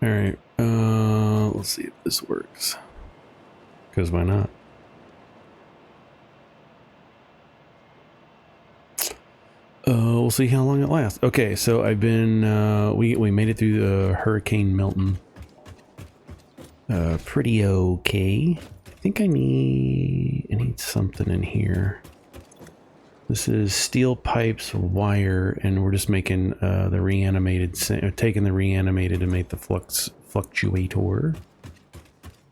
All right. Let's see if this works. Because why not? We'll see how long it lasts. Okay, so I've been we made it through the Hurricane Milton. Pretty okay. I think I need something in here. This is steel pipes, wire, and we're just making the reanimated, taking the reanimated and make the fluctuator.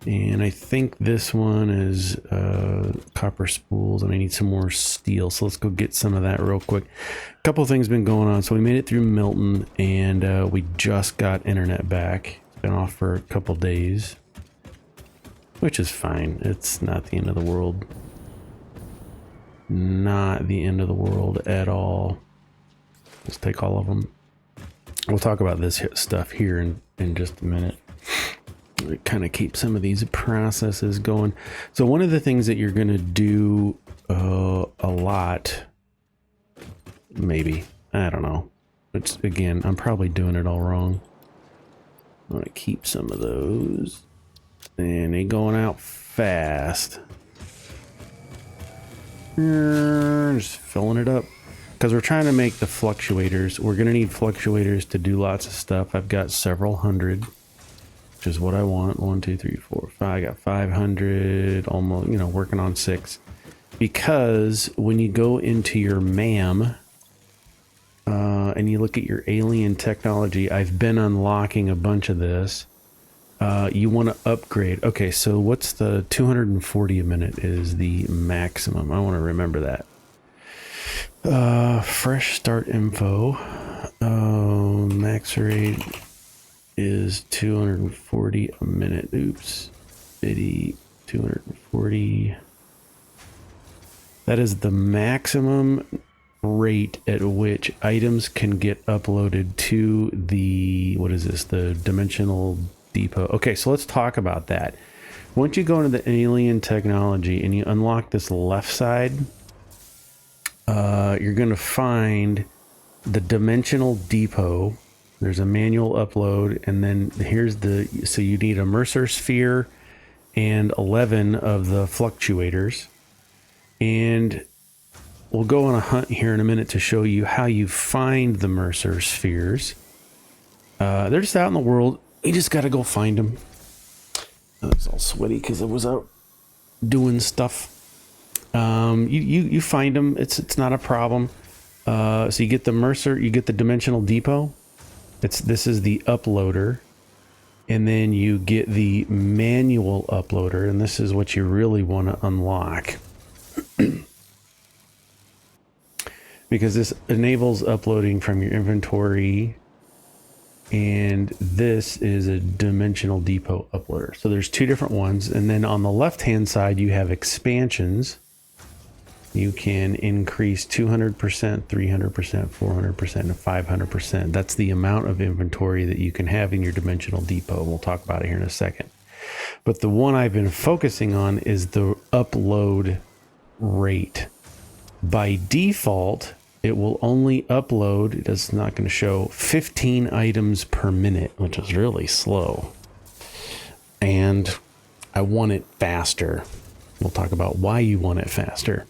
And I think this one is copper spools, and I need some more steel. So let's go get some of that real quick. A couple of things been going on. So we made it through Milton, and we just got internet back. It's been off for a couple days, which is fine. It's not the end of the world. Not the end of the world at all. Let's take all of them. We'll talk about this stuff here in just a minute. Kind of keep some of these processes going. So one of the things that you're going to do a lot, maybe, I don't know. It's, again, I'm probably doing it all wrong. I'm going to keep some of those. And they going out fast. Just filling it up. Because we're trying to make the fluctuators. We're going to need fluctuators to do lots of stuff. I've got several hundred. Which is what I want. 1, 2, 3, 4, 5. I got 500, almost, you know, working on 6. Because when you go into your MAM and you look at your alien technology, I've been unlocking a bunch of this. You want to upgrade. Okay, so what's the 240 a minute is the maximum. I want to remember that. Fresh start info. Max rate is 240 a minute. Oops. 240. That is the maximum rate at which items can get uploaded to the, what is this? The dimensional depot. Okay, so let's talk about that. Once you go into the alien technology and you unlock this left side, you're going to find the dimensional depot. There's a manual upload, and then here's the, so you need a Mercer sphere and 11 of the fluctuators. And we'll go on a hunt here in a minute to show you how you find the Mercer spheres. They're just out in the world. You just got to go find them. I was all sweaty because I was out doing stuff. You find them. It's not a problem. So you get the Mercer, you get the dimensional depot. This is the uploader, and then you get the manual uploader, and this is what you really want to unlock. Because this enables uploading from your inventory, and this is a dimensional depot uploader. So there's 2 different ones, and then on the left hand side you have expansions. You can increase 200%, 300%, 400%, and 500%. That's the amount of inventory that you can have in your dimensional depot. We'll talk about it here in a second. But the one I've been focusing on is the upload rate. By default, it will only upload, it's not going to show 15 items per minute, which is really slow. And I want it faster. We'll talk about why you want it faster.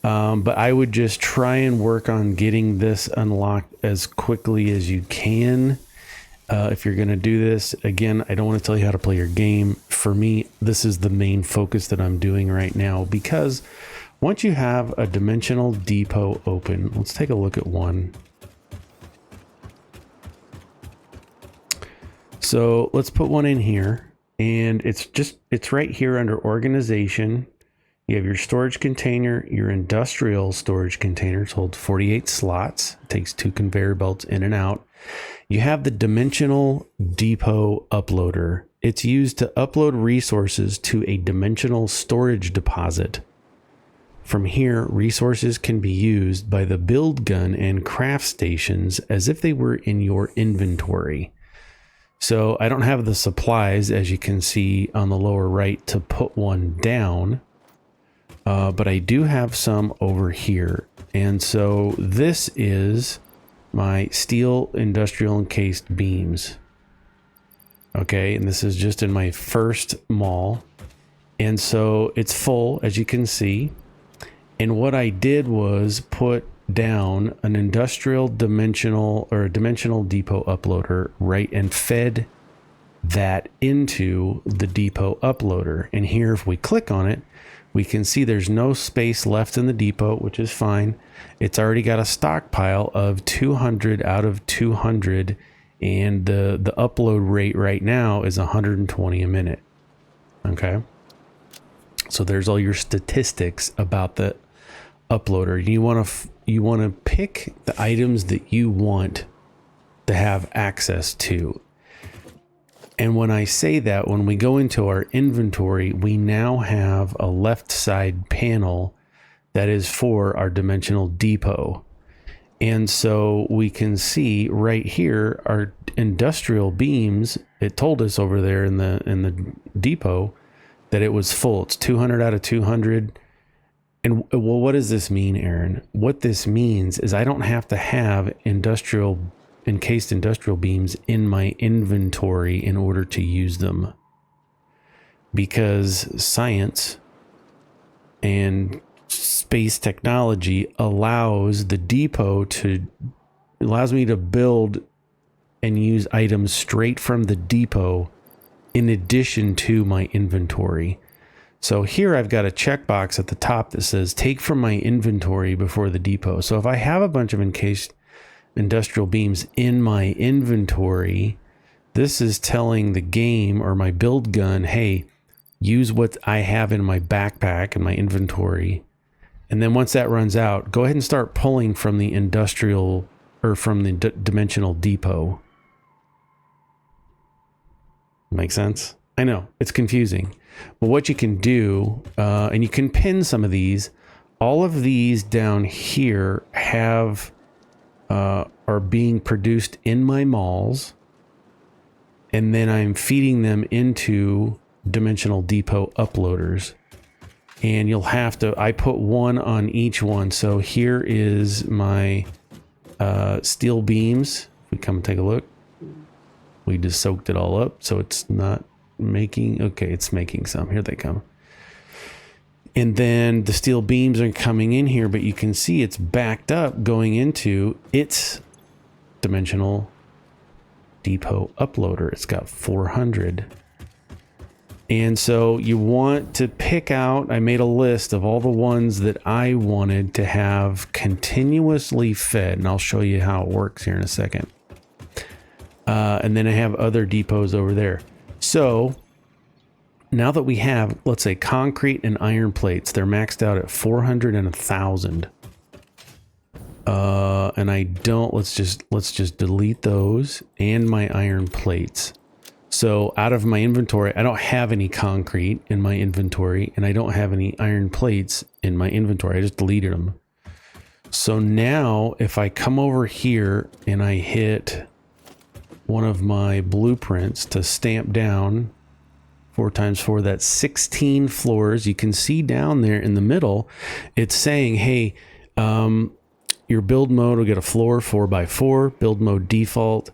But I would just try and work on getting this unlocked as quickly as you can. If you're going to do this, again, I don't want to tell you how to play your game. For me, this is the main focus that I'm doing right now, because once you have a dimensional depot open, let's take a look at one. So let's put one in here, and it's right here under organization. You have your storage container, your industrial storage containers hold 48 slots. It takes 2 conveyor belts in and out. You have the dimensional depot uploader. It's used to upload resources to a dimensional storage deposit. From here, resources can be used by the build gun and craft stations as if they were in your inventory. So I don't have the supplies, as you can see on the lower right, to put one down. But I do have some over here. And so this is my steel industrial encased beams. Okay, and this is just in my first mall. And so it's full, as you can see. And what I did was put down an industrial dimensional or a dimensional depot uploader, right, and fed that into the depot uploader. And here, if we click on it, we can see there's no space left in the depot, which is fine. It's already got a stockpile of 200 out of 200, and the upload rate right now is 120 a minute. Okay, so there's all your statistics about the uploader. You want to pick the items that you want to have access to. And when I say that, when we go into our inventory, we now have a left side panel that is for our dimensional depot. And so we can see right here, our industrial beams, it told us over there in the depot that it was full. It's 200 out of 200. And well, what does this mean, Aaron? What this means is I don't have to have encased industrial beams in my inventory in order to use them, because science and space technology allows me to build and use items straight from the depot in addition to my inventory. So here I've got a checkbox at the top that says take from my inventory before the depot. So if I have a bunch of encased industrial beams in my inventory, this is telling the game or my build gun, hey, use what I have in my backpack and my inventory. And then once that runs out, go ahead and start pulling from the industrial or from the dimensional depot. Make sense? I know it's confusing, but what you can do, and you can pin some of these, all of these down here are being produced in my malls, and then I'm feeding them into dimensional depot uploaders. And you'll have to, I put one on each one. So here is my steel beams. If we come and take a look, we just soaked it all up, so it's not making, okay, it's making some. Here they come. And then the steel beams are coming in here, but you can see it's backed up going into its dimensional depot uploader. It's got 400. And so you want to pick out, I made a list of all the ones that I wanted to have continuously fed, and I'll show you how it works here in a second. And then I have other depots over there. So now that we have, let's say, concrete and iron plates, they're maxed out at 400 and 1,000. And I don't, let's just delete those and my iron plates. So out of my inventory, I don't have any concrete in my inventory, and I don't have any iron plates in my inventory. I just deleted them. So now if I come over here and I hit one of my blueprints to stamp down 4x4, that's 16 floors. You can see down there in the middle, it's saying, hey, your build mode will get a floor 4x4, build mode default.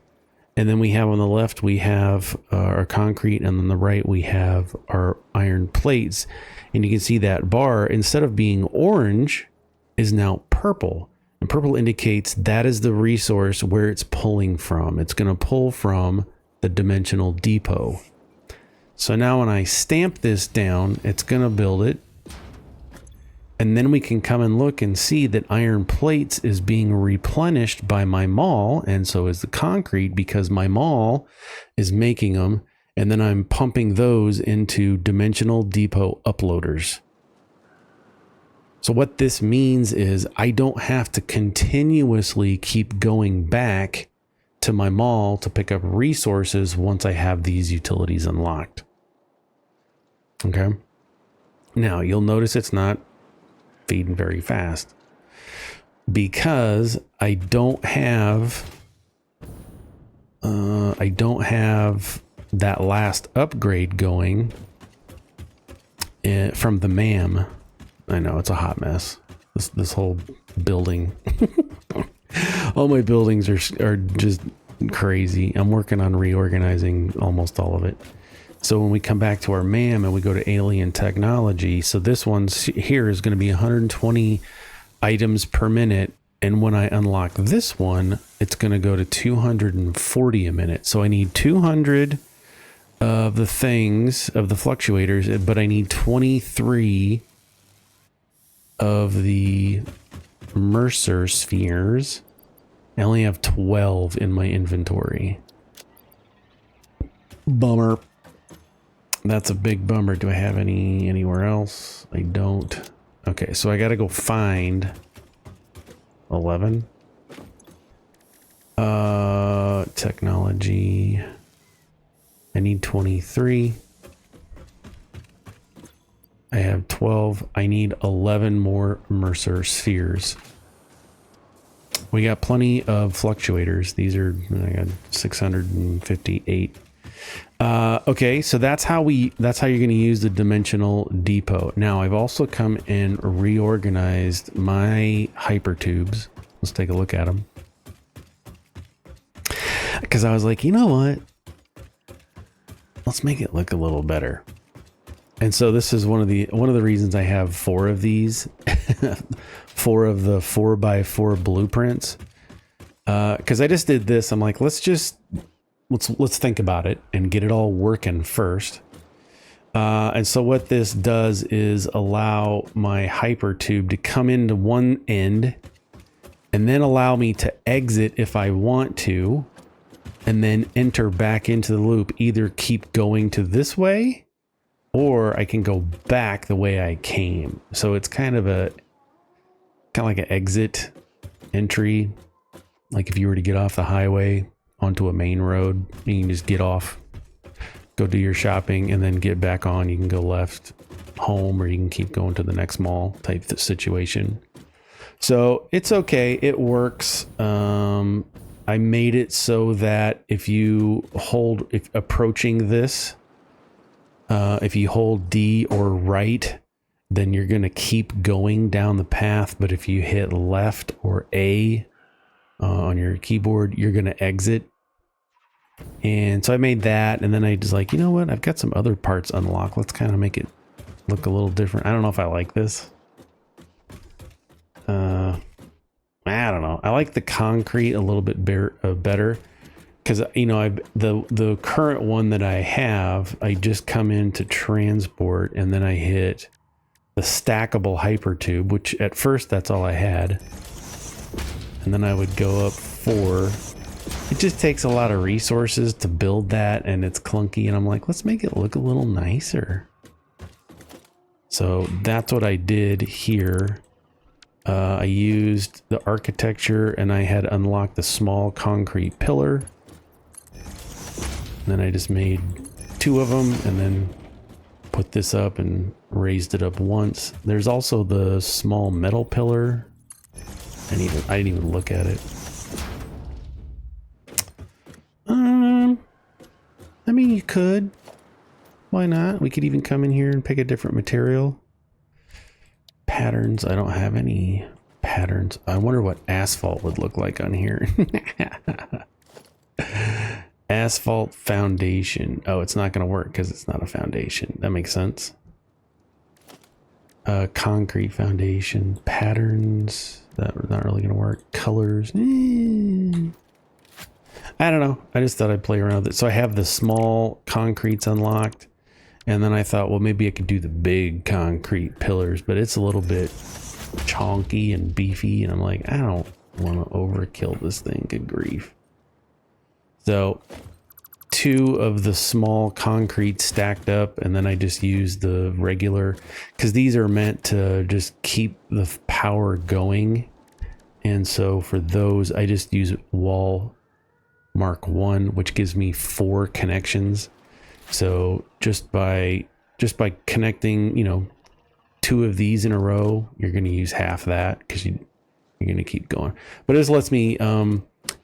And then we have on the left, we have our concrete, and on the right, we have our iron plates. And you can see that bar, instead of being orange, is now purple. And purple indicates that is the resource where it's pulling from. It's going to pull from the dimensional depot. So now when I stamp this down, it's going to build it. And then we can come and look and see that iron plates is being replenished by my mall, and so is the concrete, because my mall is making them, and then I'm pumping those into dimensional depot uploaders. So what this means is I don't have to continuously keep going back to my mall to pick up resources once I have these utilities unlocked. Okay. Now you'll notice it's not feeding very fast because I don't have that last upgrade going from the MAM. I know it's a hot mess. This whole building, all my buildings are just crazy. I'm working on reorganizing almost all of it. So when we come back to our MAM and we go to alien technology, so this one's here is going to be 120 items per minute. And when I unlock this one, it's going to go to 240 a minute. So I need 200 of the things, of the fluctuators, but I need 23 of the Mercer spheres. I only have 12 in my inventory. Bummer. That's a big bummer. Do I have any anywhere else? I don't. Okay, so I gotta go find 11. Technology. I need 23. I have 12. I need 11 more Mercer spheres. We got plenty of fluctuators. These are, I got 658. Okay, so that's how you're going to use the dimensional depot. Now I've also come and reorganized my hypertubes. Let's take a look at them. Because I was like, you know what? Let's make it look a little better. And so this is one of the reasons I have 4 of these, 4 of the 4x4 blueprints. Because I just did this. I'm like, let's think about it and get it all working first. And so what this does is allow my hypertube to come into one end and then allow me to exit if I want to, and then enter back into the loop. Either keep going to this way, or I can go back the way I came. So it's kind of like an exit entry. Like if you were to get off the highway onto a main road, you can just get off, go do your shopping, and then get back on. You can go left home, or you can keep going to the next mall type situation. So it's okay. It works. I made it so that if approaching this, if you hold D or right, then you're going to keep going down the path. But if you hit left or A on your keyboard, you're going to exit. And so I made that, and then I was like, you know what? I've got some other parts unlocked. Let's kind of make it look a little different. I don't know if I like this. I don't know. I like the concrete a little bit better, because the current one that I have, I just come into transport, and then I hit the stackable hypertube, which at first that's all I had, and then I would go up 4. It just takes a lot of resources to build that, and it's clunky, and I'm like, let's make it look a little nicer. So that's what I did here. I used the architecture, and I had unlocked the small concrete pillar. And then I just made 2 of them, and then put this up and raised it up once. There's also the small metal pillar. I didn't even look at it. I mean, you could. Why not? We could even come in here and pick a different material. Patterns. I don't have any patterns. I wonder what asphalt would look like on here. Asphalt foundation. Oh, it's not going to work because it's not a foundation. That makes sense. Concrete foundation. Patterns. That's not really going to work. Colors. I don't know. I just thought I'd play around with it. So I have the small concretes unlocked. And then I thought, well, maybe I could do the big concrete pillars, but it's a little bit chonky and beefy. And I'm like, I don't want to overkill this thing. Good grief. So 2 of the small concrete stacked up, and then I just used the regular, because these are meant to just keep the power going. And so for those, I just use wall Mark 1, which gives me 4 connections. So just by connecting, 2 of these in a row, you're going to use half that, because you're going to keep going. But this lets me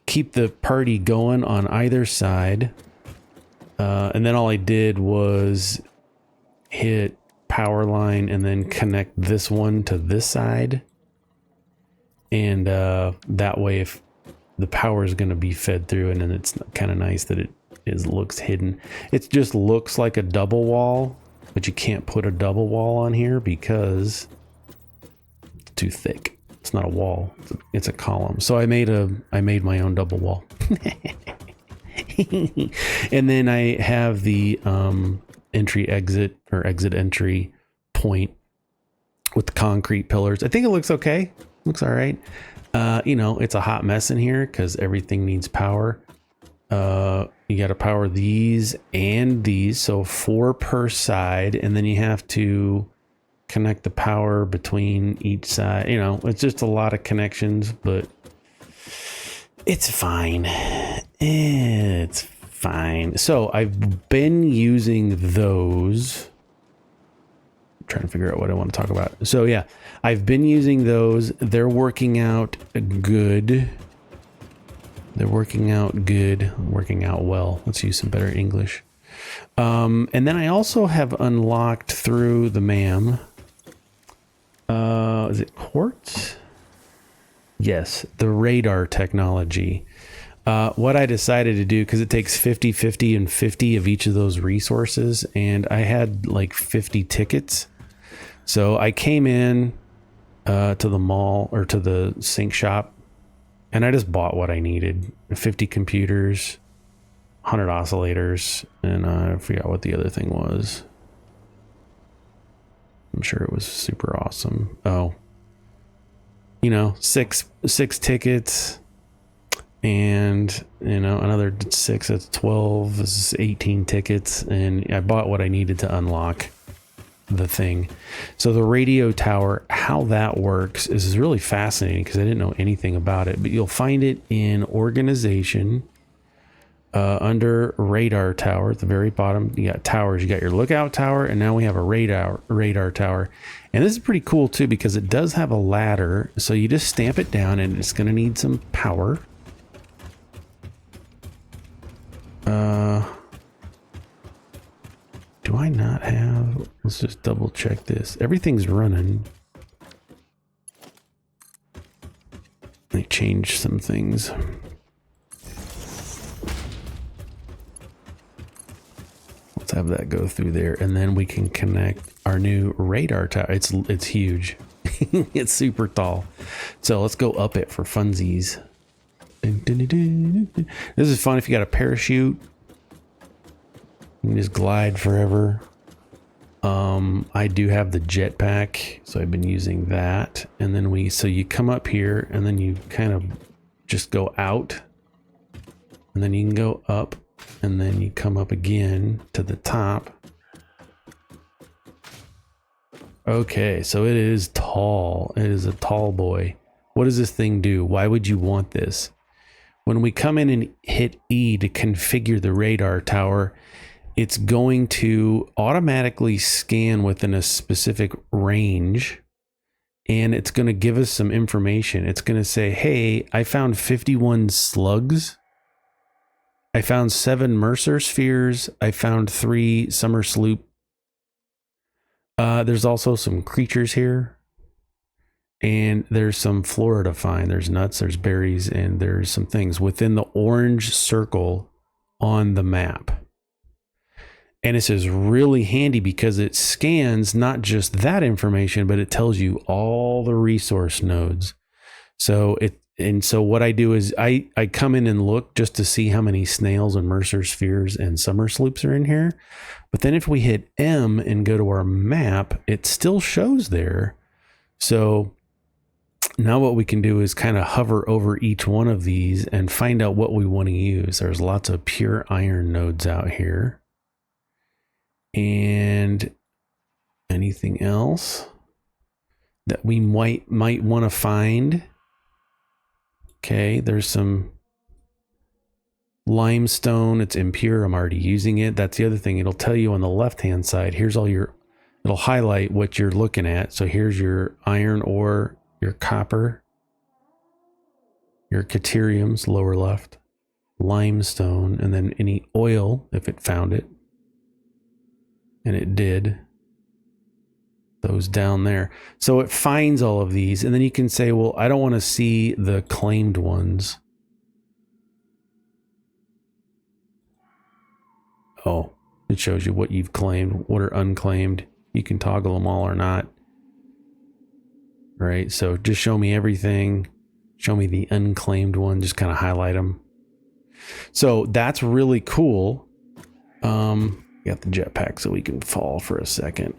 keep the party going on either side. And then all I did was hit power line and then connect this one to this side. And that way, if the power is going to be fed through, and then it's kind of nice that it looks hidden. It just looks like a double wall, but you can't put a double wall on here because it's too thick. It's not a wall, it's a column. So I made my own double wall. And then I have the entry exit or exit entry point with the concrete pillars. I think it looks okay. Looks all right. You know, it's a hot mess in here because everything needs power. You got to power these and these, so 4 per side, and then you have to connect the power between each side. You know, it's just a lot of connections, but it's fine. It's fine. So I've been using those. I'm trying to figure out what I want to talk about. So yeah, I've been using those. They're working out good. They're working out good, working out well. Let's use some better English. And then I also have unlocked through the MAM. Is it quartz? Yes, the radar technology. What I decided to do, because it takes 50, 50, and 50 of each of those resources, and I had like 50 tickets. So I came in to the mall or to the sync shop, and I just bought what I needed. 50 computers, 100 oscillators, and I forgot what the other thing was. I'm sure it was super awesome. Oh, you know, six tickets, and you know, another 6, that's 12, this is 18 tickets, and I bought what I needed to unlock the thing. So the radio tower, how that works is really fascinating because I didn't know anything about it, but you'll find it in organization under radar tower at the very bottom. You got towers, you got your lookout tower, and now we have a radar tower. And this is pretty cool too because it does have a ladder, so you just stamp it down and it's going to need some power. Do I not have? Let's just double check this. Everything's running. They changed some things. Let's have that go through there, and then we can connect our new radar tower. It's huge. It's super tall. So let's go up it for funsies. This is fun if you got a parachute. You can just glide forever. I do have the jetpack, so I've been using that. And then so you come up here and then you kind of just go out, and then you can go up, and then you come up again to the top. Okay, so it is tall. It is a tall boy. What does this thing do? Why would you want this? When we come in and hit E to configure the radar tower, it's going to automatically scan within a specific range, and it's going to give us some information. It's going to say, hey, I found 51 slugs. I found 7 Mercer spheres. I found 3 Somersloop. There's also some creatures here, and there's some flora to find. There's nuts, there's berries, and there's some things within the orange circle on the map. And this is really handy because it scans not just that information, but it tells you all the resource nodes. So what I do is I come in and look just to see how many snails and Mercer spheres and Somersloops are in here. But then if we hit M and go to our map, it still shows there. So now what we can do is kind of hover over each one of these and find out what we want to use. There's lots of pure iron nodes out here. And anything else that we might want to find. Okay, there's some limestone. It's impure. I'm already using it. That's the other thing. It'll tell you on the left hand side, here's all it'll highlight what you're looking at. So here's your iron ore, your copper, your cateriums, lower left, limestone, and then any oil if it found it. And it did. Those down there. So it finds all of these, and then you can say, well, I don't want to see the claimed ones. Oh, it shows you what you've claimed, what are unclaimed. You can toggle them all or not. Right, so just show me everything. Show me the unclaimed one, just kind of highlight them. So that's really cool. Got the jetpack so we can fall for a second,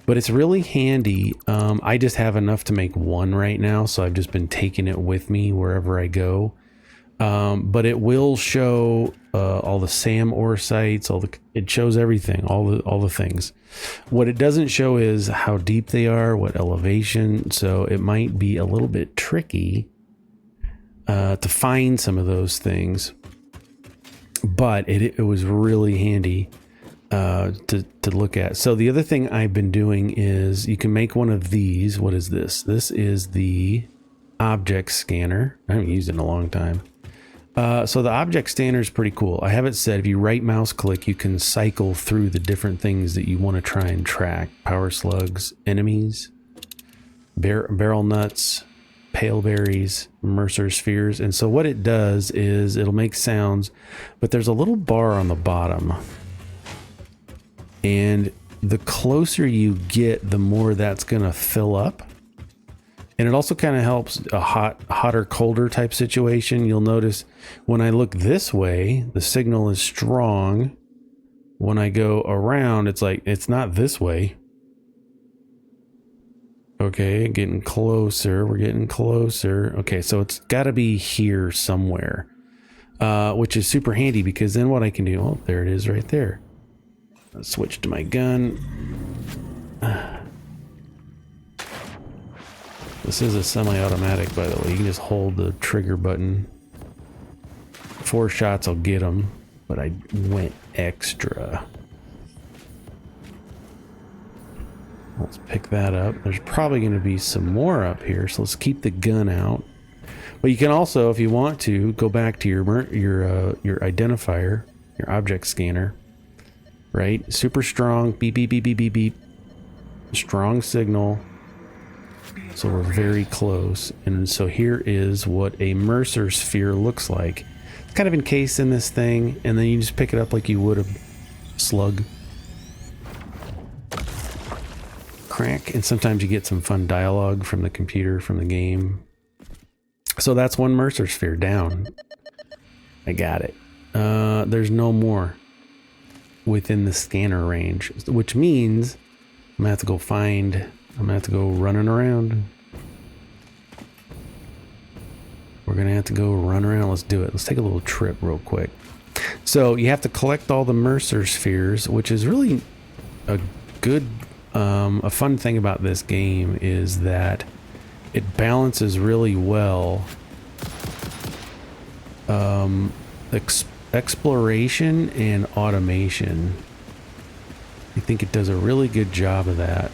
but it's really handy. I just have enough to make one right now, so I've just been taking it with me wherever I go. But it will show all the SAM ore sites, it shows everything, all the things. What it doesn't show is how deep they are, what elevation, so it might be a little bit tricky to find some of those things. But it was really handy to look at. So the other thing I've been doing is you can make one of these. What is this? This is the object scanner. I haven't used it in a long time. So the object scanner is pretty cool. I have it set, if you right mouse click, you can cycle through the different things that you want to try and track. Power slugs, enemies, barrel nuts, pale berries, Mercer spheres. And so what it does is it'll make sounds, but there's a little bar on the bottom. And the closer you get, the more that's going to fill up. And it also kind of helps a hotter, colder type situation. You'll notice when I look this way, the signal is strong. When I go around, it's like, it's not this way. Okay, getting closer. We're getting closer. Okay, so it's got to be here somewhere, which is super handy because then what I can do, oh, there it is right there. Let's switch to my gun. This is a semi-automatic, by the way. You can just hold the trigger button. 4 shots will get them, but I went extra. Let's pick that up. There's probably going to be some more up here, so let's keep the gun out. But you can also, if you want to, go back to your identifier, your object scanner. Right, super strong. Beep beep beep beep beep beep. Strong signal. So we're very close, and so here is what a Mercer sphere looks like. It's kind of encased in this thing, and then you just pick it up like you would a slug. Crack, and sometimes you get some fun dialogue from the computer, from the game. So that's one Mercer sphere down. I got it. There's no more within the scanner range, which means I'm gonna have to go running around. We're gonna have to go run around. Let's do it. Let's take a little trip real quick. So you have to collect all the Mercer spheres, which is really a good a fun thing about this game is that it balances really well exploration and automation. I think it does a really good job of that.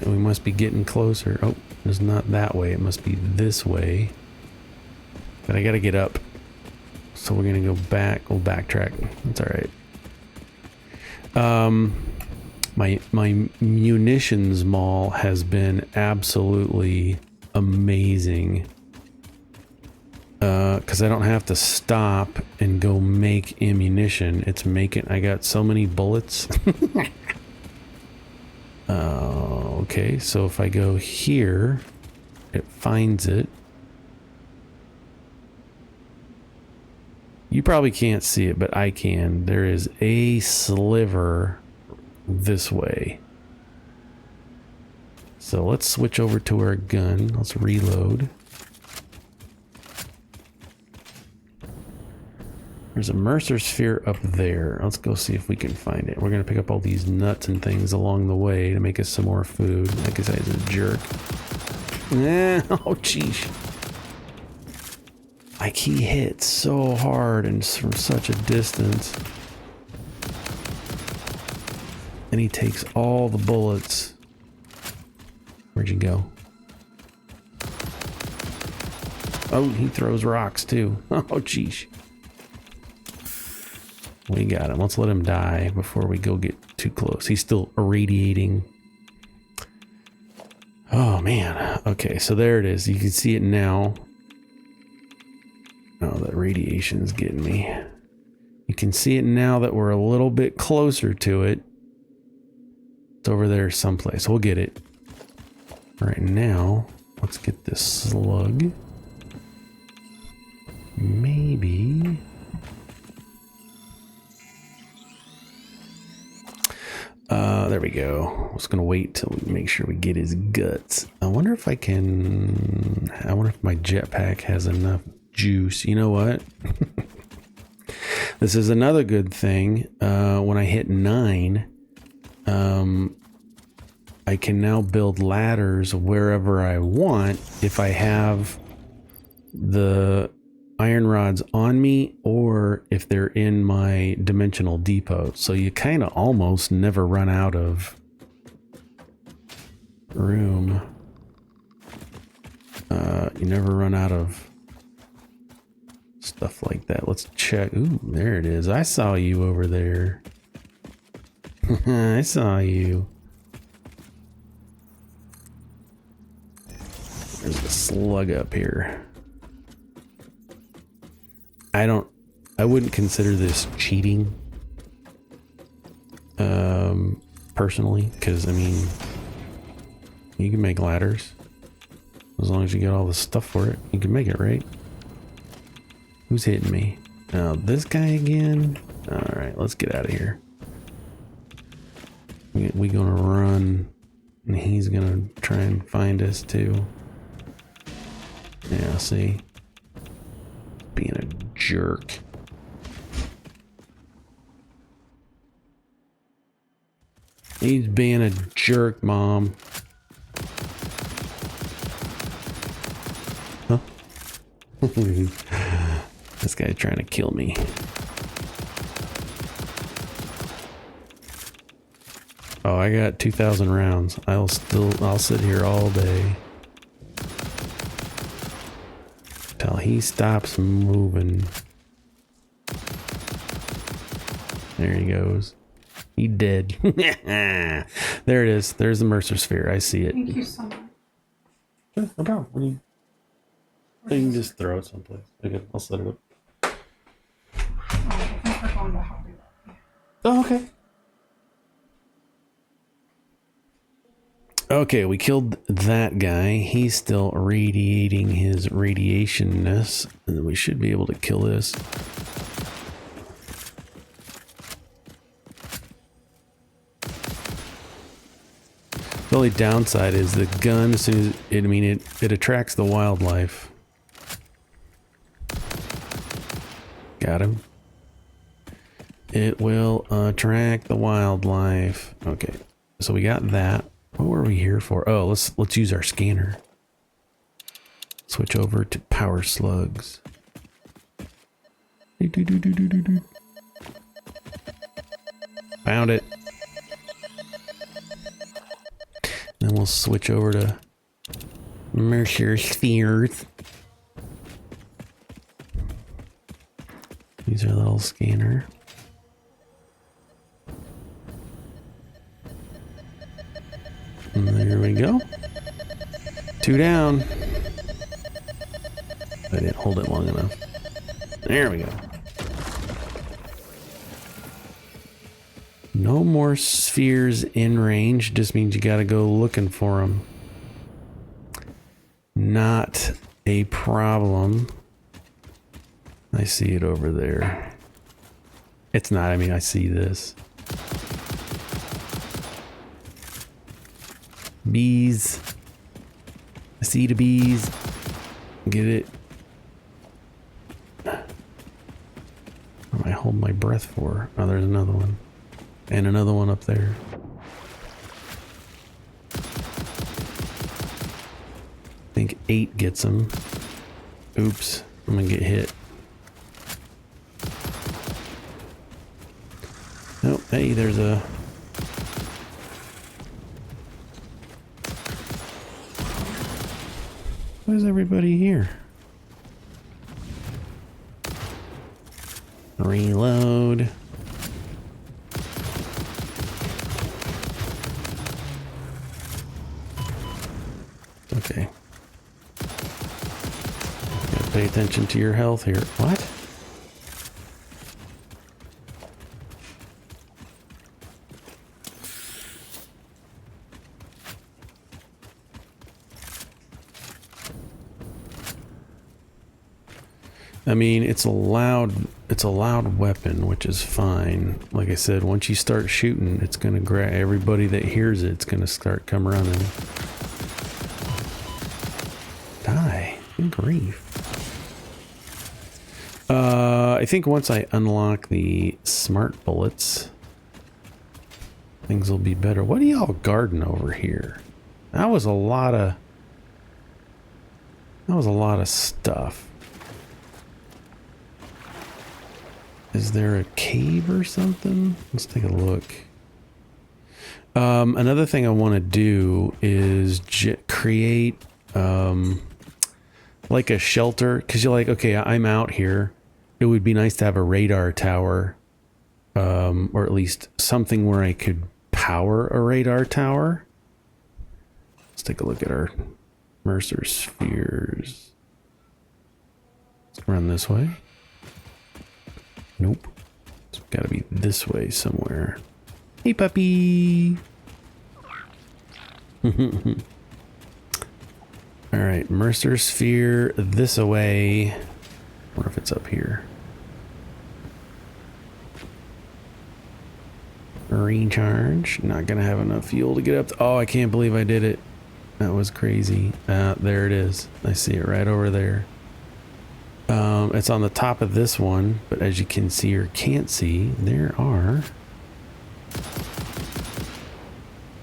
We must be getting closer. Oh, it's not that way. It must be this way. But I gotta get up. So we're gonna go back. We'll backtrack. That's all right. My munitions mall has been absolutely amazing. Because I don't have to stop and go make ammunition. It's making. I got so many bullets. Okay, so if I go here, it finds it. You probably can't see it, but I can. There is a sliver this way. So let's switch over to our gun. Let's reload. There's a Mercer sphere up there. Let's go see if we can find it. We're going to pick up all these nuts and things along the way to make us some more food. That guy's a jerk. Oh, jeez. Like, he hits so hard and from such a distance. And he takes all the bullets. Where'd you go? Oh, he throws rocks too. Oh, jeez. We got him. Let's let him die before we go get too close. He's still irradiating. Oh man. Okay, so there it is. You can see it now. Oh, that radiation's getting me. You can see it now that we're a little bit closer to it. It's over there someplace. We'll get it. Right now, let's get this slug. Maybe. There we go. I was gonna wait till we make sure we get his guts. I wonder if I can. I wonder if my jetpack has enough juice. You know what? This is another good thing. When I hit 9, I can now build ladders wherever I want if I have the iron rods on me or if they're in my dimensional depot. So you kind of almost never run out of room. You never run out of stuff like that. Let's check. Ooh, there it is. I saw you over there. I saw you. There's a slug up here. I wouldn't consider this cheating, personally, because I mean, you can make ladders as long as you get all the stuff for it. You can make it, right? Who's hitting me? Oh, this guy again? All right, let's get out of here. We're gonna run, and he's gonna try and find us too. Yeah, see? Being a jerk. He's being a jerk, Mom. Huh? This guy's trying to kill me. Oh, I got 2,000 rounds. I'll sit here all day till he stops moving. There he goes. He dead. There it is. There's the Mercer sphere. I see it. Thank you so much. Sure, no problem. You can just throw it someplace. Okay, I'll set it up. Oh, I think we're going to Hobby Lobby. Oh, okay. Okay, we killed that guy. He's still radiating his radiationness, and we should be able to kill this. The only downside is the gun, as soon as it attracts the wildlife. Got him. It will attract the wildlife. Okay, so we got that. What were we here for? Oh, let's use our scanner. Switch over to power slugs. Found it. Then we'll switch over to Mercer spheres. Use our little scanner. And there we go. 2 down. I didn't hold it long enough. There we go. No more spheres in range. Just means you gotta go looking for them. Not a problem. I see it over there. It's not, I mean, I see this. Bees. I see the bees. Get it? What am I holding my breath for? Oh, there's another one. And another one up there. I think 8 gets them. Oops, I'm gonna get hit. Oh, hey, there's a... Why is everybody here? Reload. Okay. Gotta pay attention to your health here. What? I mean, it's a loud weapon, which is fine. Like I said, once you start shooting, it's gonna grab everybody that hears it. It's gonna start come running. Die. Good grief. I think once I unlock the smart bullets, things will be better. What are y'all guarding over here? That was a lot of stuff. Is there a cave or something? Let's take a look. Another thing I want to do is create like a shelter, because you're like, okay, I'm out here. It would be nice to have a radar tower, or at least something where I could power a radar tower. Let's take a look at our Mercer spheres. Let's run this way. Nope. It's got to be this way somewhere. Hey, puppy. All right, Mercer sphere this away. I wonder if it's up here. Recharge. Not gonna have enough fuel to get up. Oh, I can't believe I did it. That was crazy. There it is. I see it right over there. It's on the top of this one, but as you can see or can't see, there are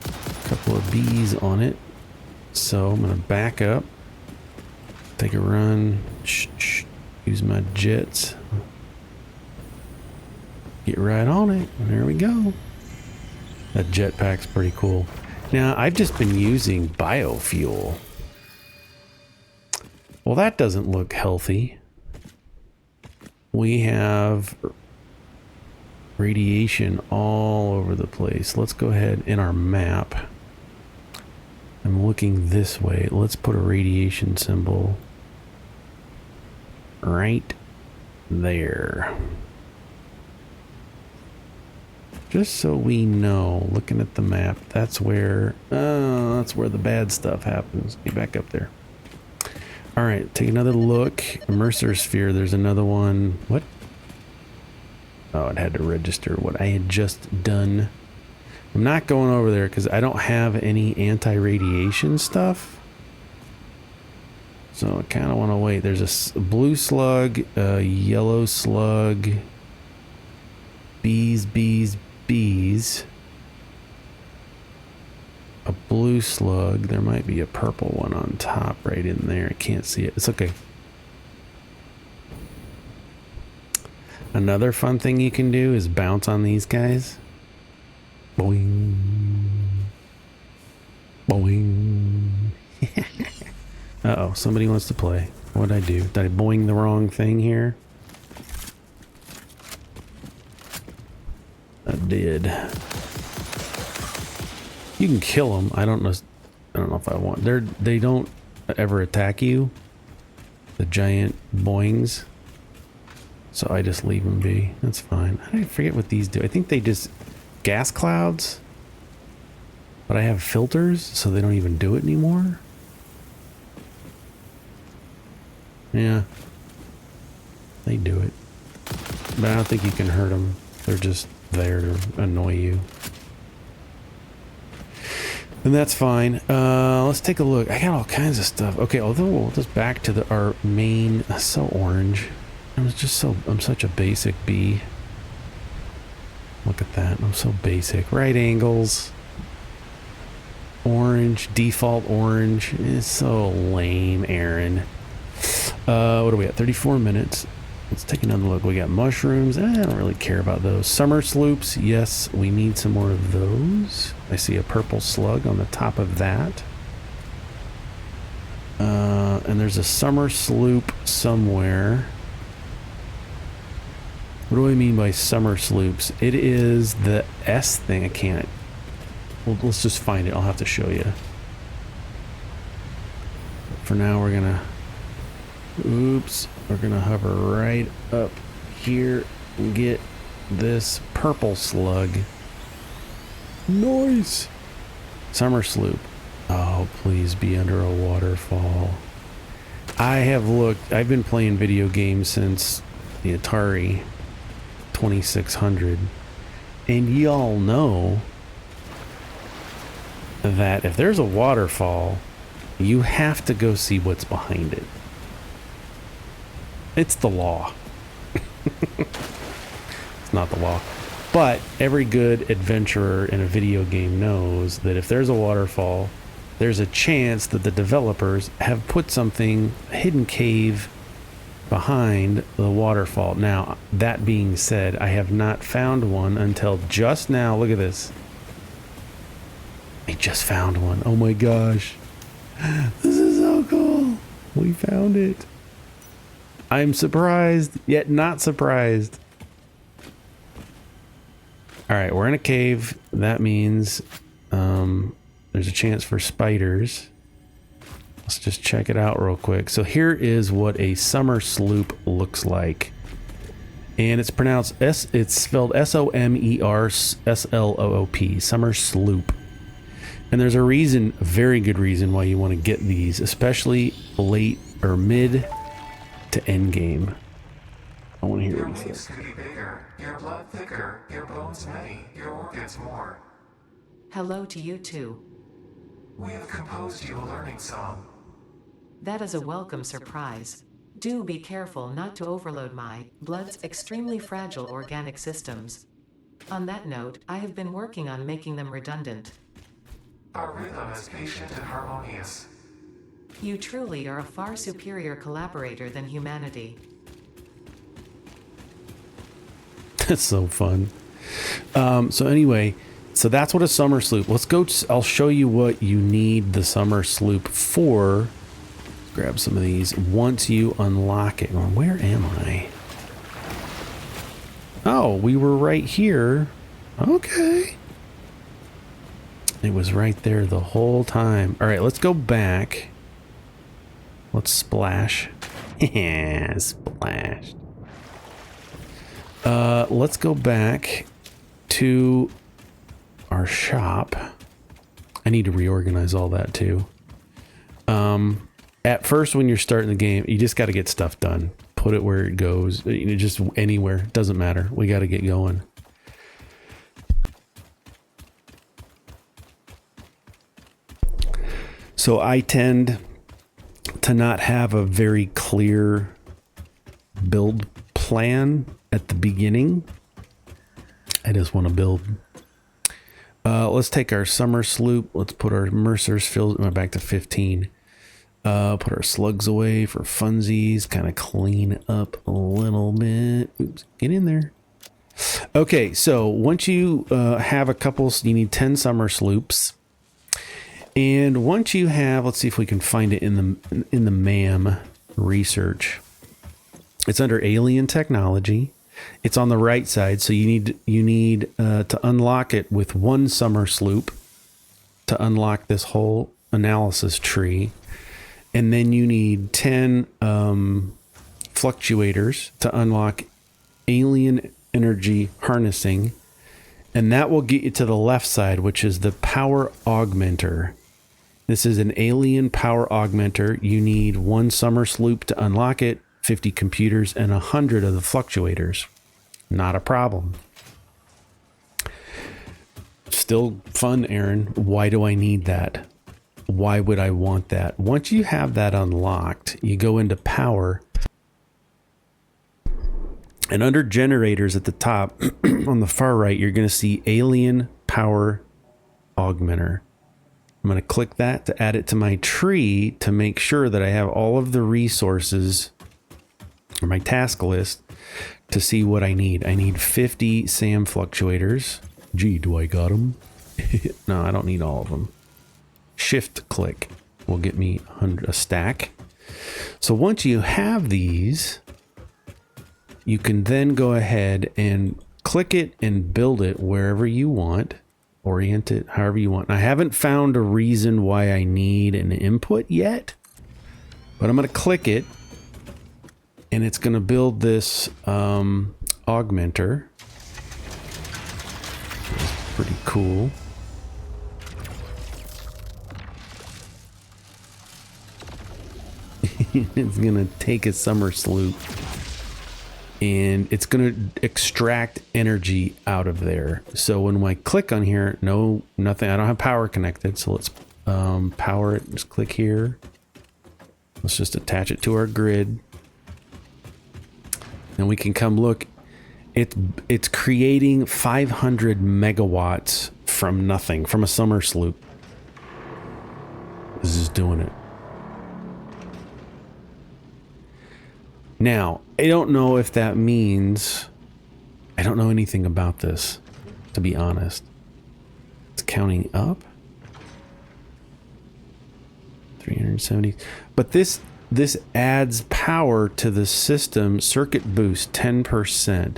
a couple of bees on it. So I'm gonna back up, take a run, use my jets, get right on it, and there we go. That jetpack's pretty cool. Now, I've just been using biofuel. Well, that doesn't look healthy. We have radiation all over the place. Let's go ahead in our map. I'm looking this way. Let's put a radiation symbol right there. Just so we know, looking at the map, that's where the bad stuff happens. Get back up there. All right, take another look. Mercer sphere, there's another one. What? Oh, it had to register what I had just done. I'm not going over there because I don't have any anti-radiation stuff. So I kind of want to wait. There's a blue slug, a yellow slug, bees, a blue slug. There might be a purple one on top right in there. I can't see it. It's okay. Another fun thing you can do is bounce on these guys. Boing. Boing. Uh-oh, somebody wants to play. What'd I do? Did I boing the wrong thing here? I did. You can kill them. I don't know if I want. They don't ever attack you. The giant boings. So I just leave them be. That's fine. I forget what these do. I think they just gas clouds. But I have filters, so they don't even do it anymore. Yeah. They do it. But I don't think you can hurt them. They're just there to annoy you. And that's fine. Let's take a look. I got all kinds of stuff. Okay, although we'll just back to our main. That's so orange. I'm such a basic bee. Look at that. I'm so basic. Right angles. Orange. Default orange. It's so lame, Aaron. What are we at? 34 minutes. Let's take another look. We got mushrooms. I don't really care about those. Summer sloops. Yes, we need some more of those. I see a purple slug on the top of that. And there's a summer sloop somewhere. What do I mean by summer sloops? It is the S thing. I can't. Well, let's just find it. I'll have to show you. for now we're gonna, we're gonna hover right up here and get this purple slug. Nice. Somersloop. Oh, please be under a waterfall. I've been playing video games since the Atari 2600, and y'all know that if there's a waterfall, you have to go see what's behind it. It's the law. It's not the law. But every good adventurer in a video game knows that if there's a waterfall, there's a chance that the developers have put something, a hidden cave, behind the waterfall. Now, that being said, I have not found one until just now. Look at this. I just found one. Oh my gosh. This is so cool. We found it. I'm surprised, yet not surprised. All right, we're in a cave. That means there's a chance for spiders. Let's just check it out real quick. So here is what a Somersloop looks like. And it's pronounced it's spelled Somersloop, Somersloop. And there's a reason, a very good reason why you want to get these, especially late or mid to end game. I want to hear what he says. Your leaves could be bigger, your blood thicker, your bones many, your organs more. Hello to you too. We have composed you a learning song. That is a welcome surprise. Do be careful not to overload my blood's extremely fragile organic systems. On that note, I have been working on making them redundant. Our rhythm is patient and harmonious. You truly are a far superior collaborator than humanity. That's so fun. So anyway, so that's what a Somersloop. Let's go. I'll show you what you need the Somersloop for. Grab some of these once you unlock it. Well, where am I? Oh, we were right here. Okay. It was right there the whole time. All right, let's go back. Let's splash. Splashed. Let's go back to our shop. I need to reorganize all that too. At first, when you're starting the game, you just got to get stuff done. Put it where it goes. Just anywhere. Doesn't matter. We got to get going. So I tend to not have a very clear build plan at the beginning. I just want to build. Let's take our Somersloop. Let's put our Mercer's filled back to 15. Put our slugs away for funsies. Kind of clean up a little bit. Oops, get in there. Okay, so once you have a couple, you need 10 Somersloops. And once you have, let's see if we can find it in the MAM research. It's under alien technology. It's on the right side, so you need to unlock it with one Somersloop to unlock this whole analysis tree. And then you need 10 fluctuators to unlock alien energy harnessing. And that will get you to the left side, which is the power augmenter. This is an alien power augmenter. You need one Somersloop to unlock it, 50 computers, and 100 of the fluctuators. Not a problem. Still fun, Aaron. Why do I need that? Why would I want that? Once you have that unlocked, you go into power. And under generators at the top, on the far right, you're going to see alien power augmenter. I'm going to click that to add it to my tree to make sure that I have all of the resources or my task list to see what I need. I need 50 SAM fluctuators. Gee, do I got them? No, I don't need all of them. Shift click will get me a stack. So once you have these, you can then go ahead and click it and build it wherever you want. Orient it however you want. I haven't found a reason why I need an input yet. But I'm going to click it, and it's going to build this augmenter. It's pretty cool. It's going to take a Somersloop, and it's going to extract energy out of there. So when I click on here, nothing. I don't have power connected. So let's power it. Just click here. Let's just attach it to our grid. And we can come look. It's creating 500 megawatts from nothing, from a Somersloop. This is doing it. Now, I don't know if that means... I don't know anything about this, to be honest. It's counting up. 370. But this adds power to the system. Circuit boost 10%.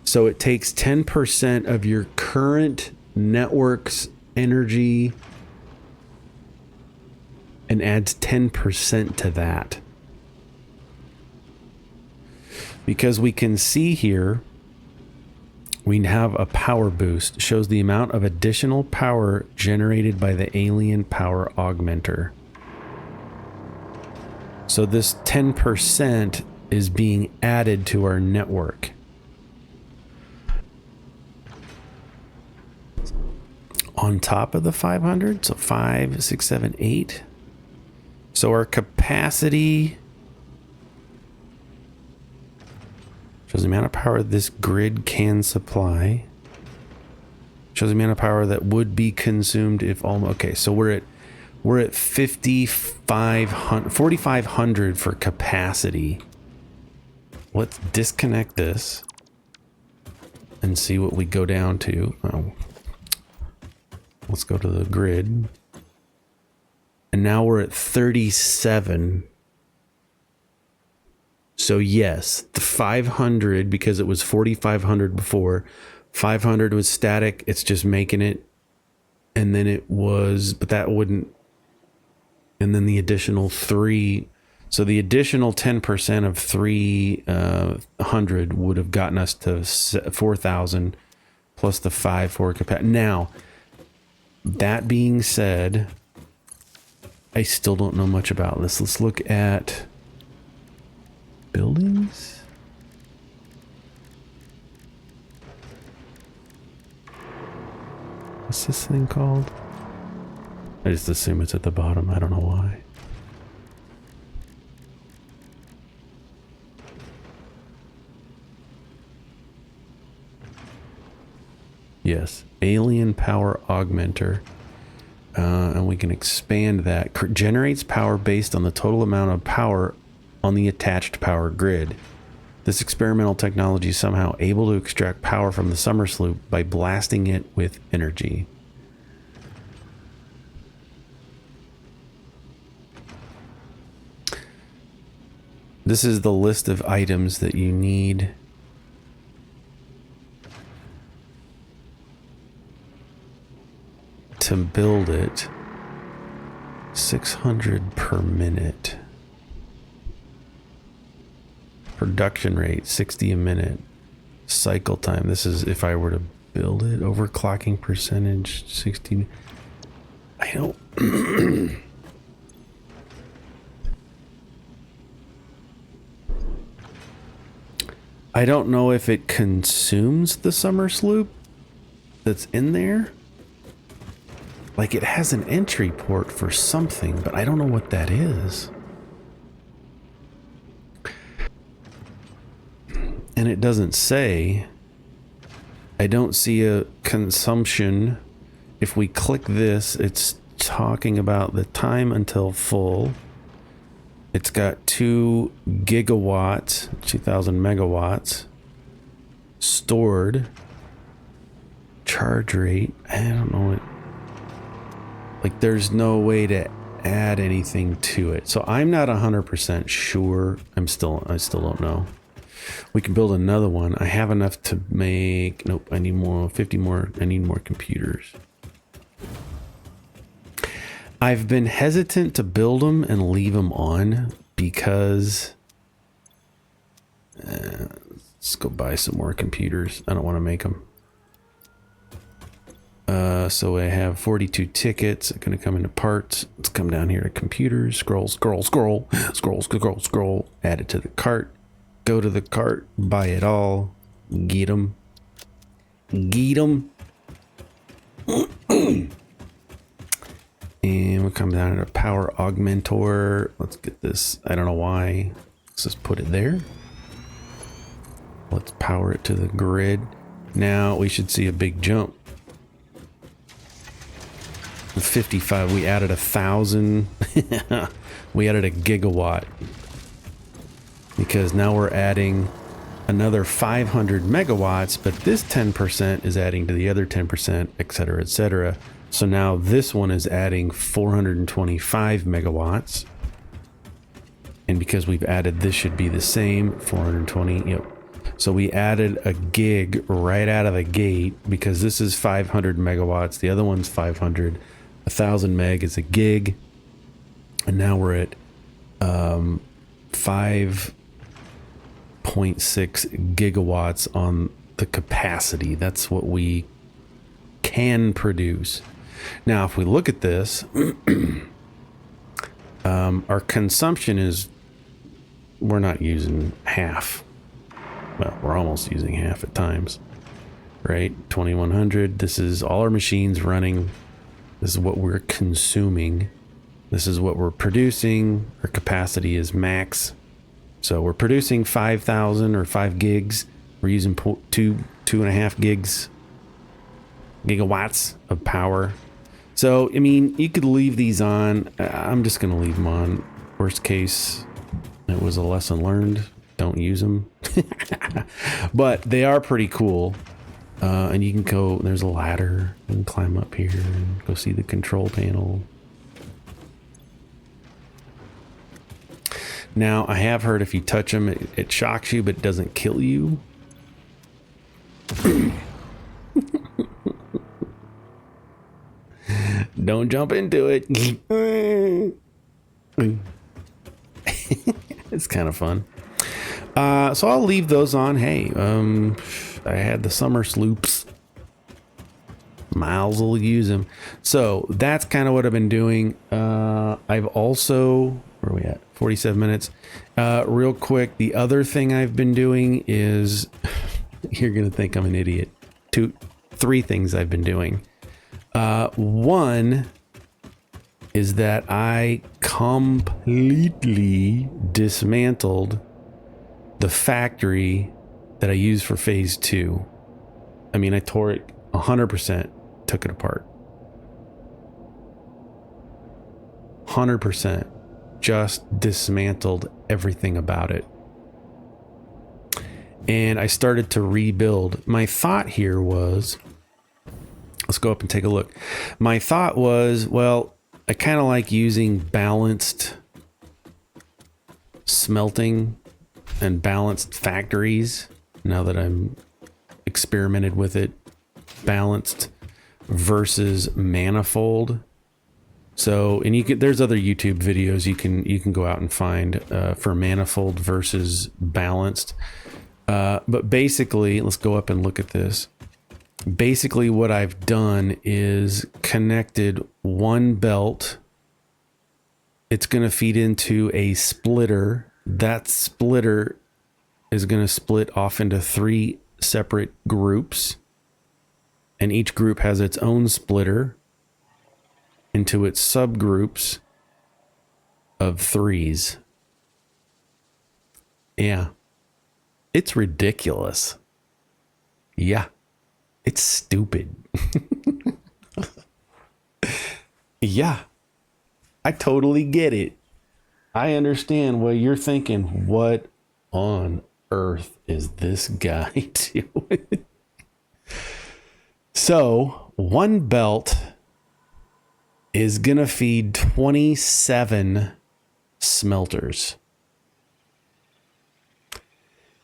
So it takes 10% of your current network's energy and adds 10% to that. Because we can see here, we have a power boost. It shows the amount of additional power generated by the alien power augmenter. So this 10% is being added to our network. On top of the 500, so 5, 6, 7, 8. So our capacity shows the amount of power this grid can supply. Shows the amount of power that would be consumed if all. Okay, so we're at 4,500 for capacity. Let's disconnect this and see what we go down to. Oh. Let's go to the grid. And now we're at 37. So yes, the 500, because it was 4,500 before, 500 was static. It's just making it. And then it was, but that wouldn't. And then the additional 3. So the additional 10% of 300 would have gotten us to 4,000 plus the 5 for capacity. Now, that being said, I still don't know much about this. Let's look at buildings. What's this thing called? I just assume it's at the bottom. I don't know why. Yes, alien power augmenter. And we can expand that. Generates power based on the total amount of power on the attached power grid. This experimental technology is somehow able to extract power from the Somersloop by blasting it with energy. This is the list of items that you need to build it. 600 per minute. Production rate 60 a minute. Cycle time, this is if I were to build it. Overclocking percentage 60. I don't I don't know if it consumes the Somersloop that's in there. Like, it has an entry port for something, but I don't know what that is. And it doesn't say. I don't see a consumption. If we click this, it's talking about the time until full. It's got 2 gigawatts, 2,000 megawatts stored. Charge rate, I don't know what. Like, there's no way to add anything to it. So I'm not 100% sure. I still don't know. We can build another one. I have enough to make, nope, I need more, 50 more. I need more computers. I've been hesitant to build them and leave them on because let's go buy some more computers. I don't want to make them. So I have 42 tickets. It's going to come into parts. Let's come down here to computers. Scroll, scroll, scroll, scroll, scroll, scroll. Add it to the cart. Go to the cart. Buy it all. Get them. Get them. And we'll come down to power augmenter. Let's get this. I don't know why. Let's just put it there. Let's power it to the grid. Now we should see a big jump. 55. We added 1,000. We added a gigawatt. Because now we're adding another 500 megawatts, but this 10% is adding to the other 10%, etc., etc. So now this one is adding 425 megawatts. And because we've added, this should be the same, 420, yep. So we added a gig right out of the gate because this is 500 megawatts. The other one's 500. 1,000 meg is a gig. And now we're at 5.6 gigawatts on the capacity. That's what we can produce. Now, if we look at this, our consumption is, we're not using half. Well, we're almost using half at times, right? 2100. This is all our machines running. This is what we're consuming. This is what we're producing. Our capacity is max. So we're producing 5,000 or 5 gigs. We're using 2.5 gigawatts of power. So, I mean, you could leave these on. I'm just going to leave them on. Worst case, it was a lesson learned. Don't use them. But they are pretty cool. And you can go, there's a ladder, and climb up here and go see the control panel. Now, I have heard if you touch them, it shocks you, but it doesn't kill you. Don't jump into it. It's kind of fun. So I'll leave those on. Hey, I had the Somersloops. Miles will use them. So that's kind of what I've been doing. I've also, where are we at? 47 minutes. Real quick, the other thing I've been doing is, you're going to think I'm an idiot. 3 things I've been doing. One is that I completely dismantled the factory that I used for phase 2. I mean, I tore it 100%, took it apart. 100%, just dismantled everything about it. And I started to rebuild. My thought here was, let's go up and take a look. My thought was, well, I kind of like using balanced smelting and balanced factories now that I'm experimented with it. Balanced versus manifold. So, and you can, there's other YouTube videos you can go out and find for manifold versus balanced. But basically, let's go up and look at this. Basically, what I've done is connected one belt. It's going to feed into a splitter. That splitter is going to split off into 3 separate groups. And each group has its own splitter into its subgroups of 3s. Yeah. It's ridiculous. Yeah. It's stupid. Yeah. I totally get it. I understand what you're thinking. What on earth is this guy doing? So, one belt is going to feed 27 smelters.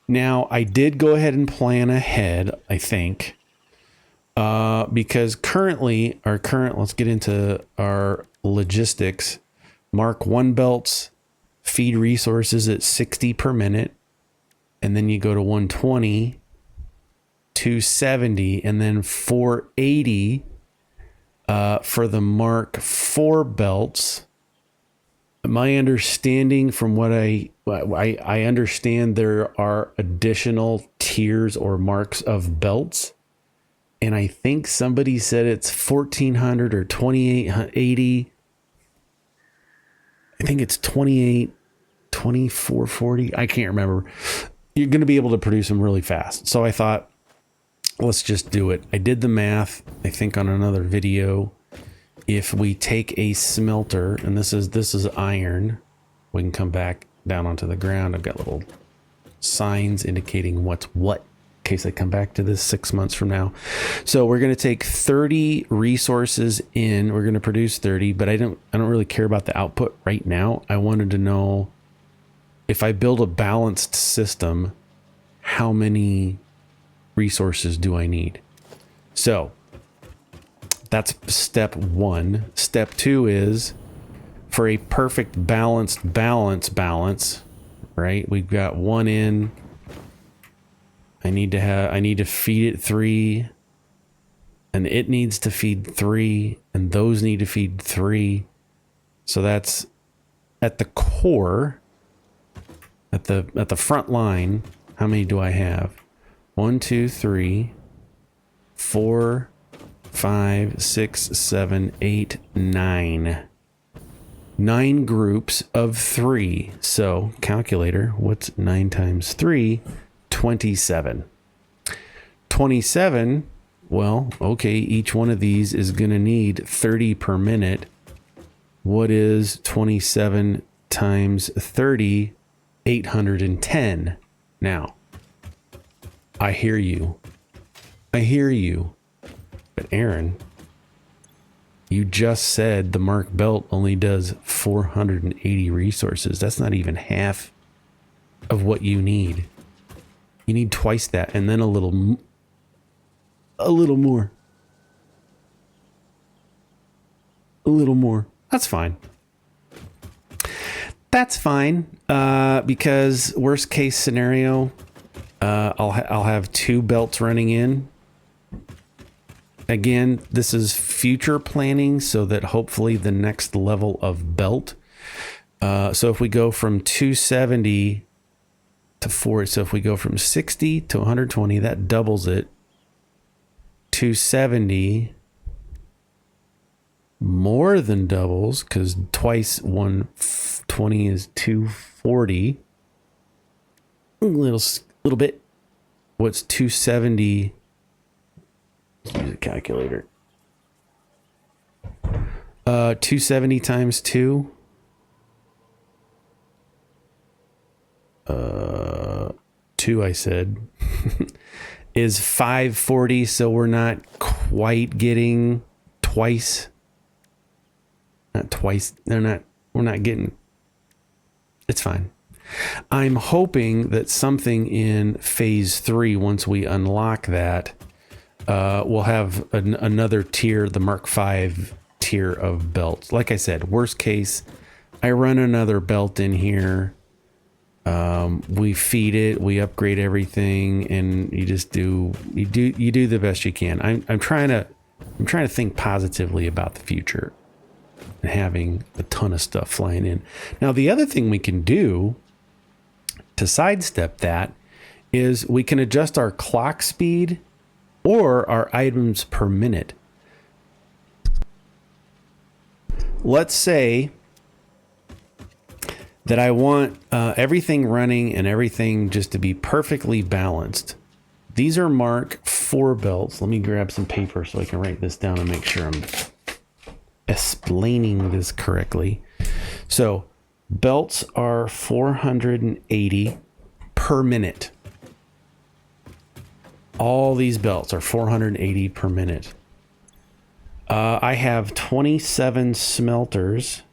Now, I did go ahead and plan ahead, I think. Because currently, let's get into our logistics. Mark 1 belts feed resources at 60 per minute. And then you go to 120, 270, and then 480 for the Mark 4 belts. My understanding from what I understand, there are additional tiers or marks of belts. And I think somebody said it's 1400 or 2880. I think it's 28, 2440. I can't remember. You're going to be able to produce them really fast. So I thought, let's just do it. I did the math, I think, on another video. If we take a smelter, and this is iron, we can come back down onto the ground. I've got little signs indicating what's what, in case I come back to this 6 months from now. So we're going to take 30 resources in. We're going to produce 30, but I don't really care about the output right now. I wanted to know, if I build a balanced system, how many resources do I need? So that's step 1. Step 2 is for a perfect balance, right? We've got 1 in. I need to feed it 3, and it needs to feed 3, and those need to feed 3. So that's at the core. At the front line, how many do I have? 1, 2, 3, 4, 5, 6, 7, 8, 9. 9 groups of 3. So calculator, what's 9 times 3? 27. 27, well, okay, each one of these is going to need 30 per minute. What is 27 times 30? 810. Now, I hear you. But Aaron, you just said the Mark belt only does 480 resources. That's not even half of what you need. You need twice that, and then a little more. A little more. That's fine. That's fine, because worst case scenario, I'll have 2 belts running in. Again, this is future planning so that hopefully the next level of belt. So if we go from 270 to 4, so if we go from 60 to 120, that doubles it. 270 more than doubles, because twice 120 is 240. A little bit. What's 270? Let's use a calculator. 270 times 2. 2, I said, is 540. So we're not quite getting twice. Not twice. We're not getting. It's fine. I'm hoping that something in phase 3, once we unlock that, we'll have another tier, the Mark 5 tier of belts. Like I said, worst case, I run another belt in here. We feed it, we upgrade everything, and you do the best you can. I'm trying to think positively about the future and having a ton of stuff flying in. Now, the other thing we can do to sidestep that is we can adjust our clock speed or our items per minute. Let's say that I want everything running and everything just to be perfectly balanced. These are Mark 4 belts. Let me grab some paper so I can write this down and make sure I'm explaining this correctly. So belts are 480 per minute. All these belts are 480 per minute. I have 27 smelters.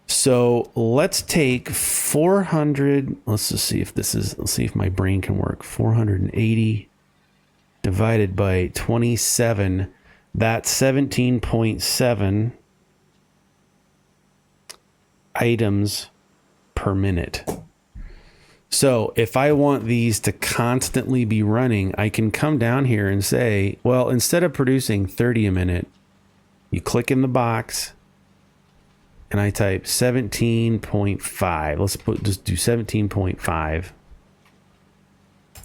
So let's take 400. Let's just see if let's see if my brain can work. 480 divided by 27. That's 17.7 items per minute. So if I want these to constantly be running, I can come down here and say, well, instead of producing 30 a minute, you click in the box and I type 17.5. Let's just do 17.5.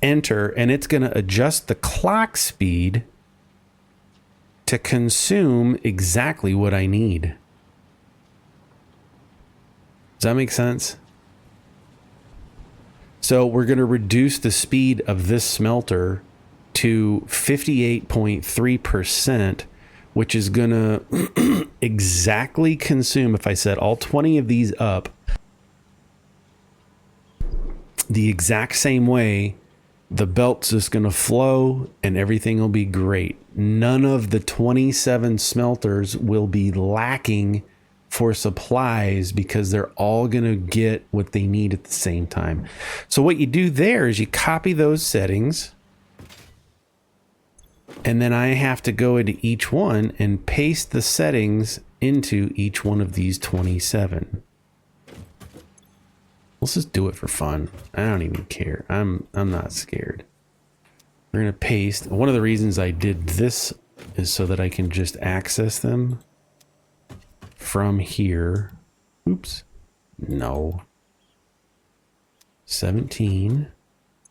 Enter, and it's going to adjust the clock speed to consume exactly what I need. Does that make sense? So we're going to reduce the speed of this smelter to 58.3%, which is going to exactly consume, if I set all 20 of these up the exact same way, the belt's just going to flow and everything will be great. None of the 27 smelters will be lacking for supplies because they're all going to get what they need at the same time. So what you do there is you copy those settings, and then I have to go into each one and paste the settings into each one of these 27. Let's just do it for fun. I don't even care. I'm not scared. We're going to paste. One of the reasons I did this is so that I can just access them from here. Oops. No. 17.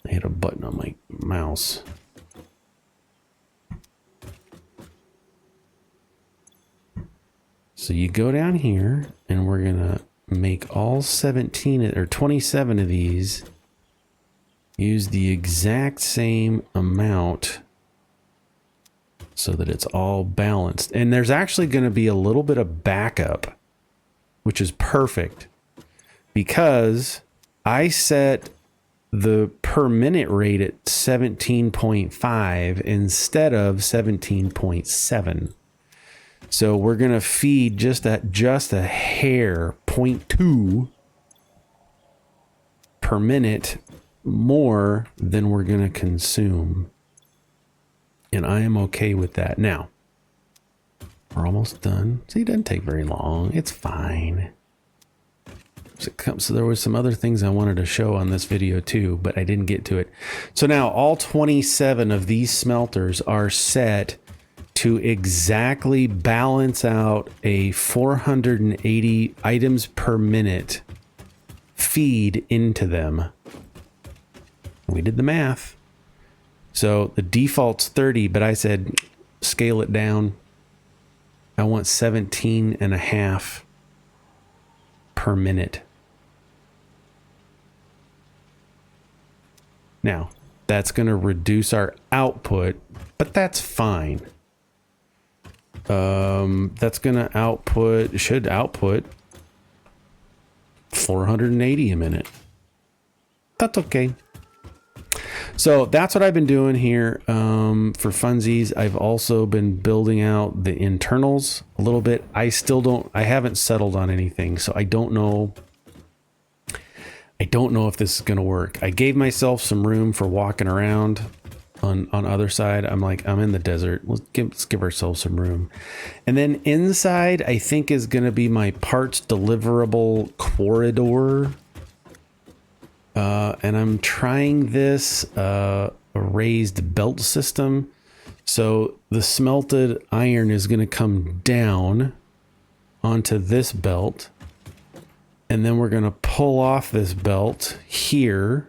I hit a button on my mouse. So you go down here and we're going to make all 17 or 27 of these use the exact same amount so that it's all balanced. And there's actually going to be a little bit of backup, which is perfect because I set the per minute rate at 17.5 instead of 17.7. So we're going to feed just a hair, 0.2 per minute more than we're going to consume. And I am okay with that. Now, we're almost done. See, it doesn't take very long. It's fine. So there was some other things I wanted to show on this video too, but I didn't get to it. So now all 27 of these smelters are set to exactly balance out a 480 items per minute feed into them. We did the math. So the default's 30, but I said scale it down. I want 17 and a half per minute. Now, that's going to reduce our output, but that's fine. That's going to should output 480 a minute. That's okay. So that's what I've been doing here for funsies. I've also been building out the internals a little bit. I haven't settled on anything, so I don't know if this is going to work. I gave myself some room for walking around on other side. I'm like, I'm in the desert. Let's give ourselves some room. And then inside, I think is going to be my parts deliverable corridor. And I'm trying this a raised belt system. So the smelted iron is going to come down onto this belt. And then we're going to pull off this belt here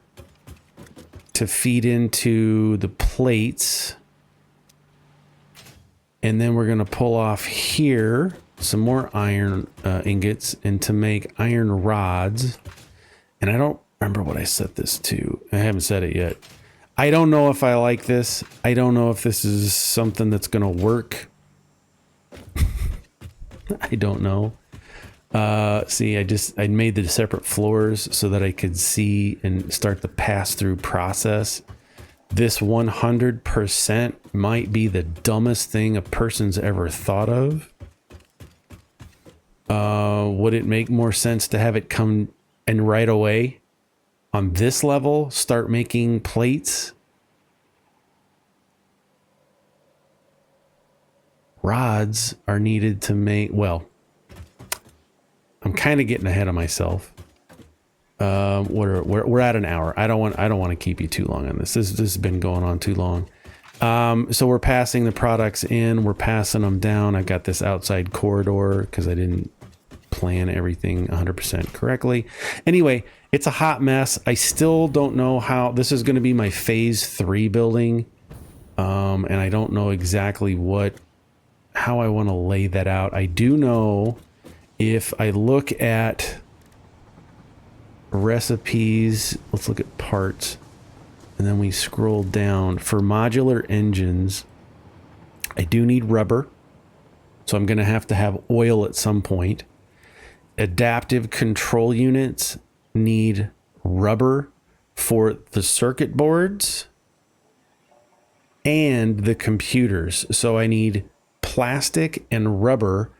to feed into the plates. And then we're going to pull off here some more iron ingots and to make iron rods. And I don't remember what I set this to. I haven't set it yet. I don't know if I like this. I don't know if this is something that's going to work. I don't know. See, I made the separate floors so that I could see and start the pass-through process. This 100% might be the dumbest thing a person's ever thought of. Would it make more sense to have it come and right away on this level start making plates? rods are needed to make, well, I'm kind of getting ahead of myself. We're at an hour. I don't want to keep you too long on this. This has been going on too long. So we're passing the products in, we're passing them down. I've got this outside corridor because I didn't plan everything 100% correctly. Anyway, it's a hot mess. I still don't know how this is going to be my phase 3 building. And I don't know exactly how I want to lay that out. I do know if I look at recipes, let's look at parts, and then we scroll down for modular engines. I do need rubber, so I'm going to have oil at some point. Adaptive control units need rubber for the circuit boards and the computers. So I need plastic and rubber,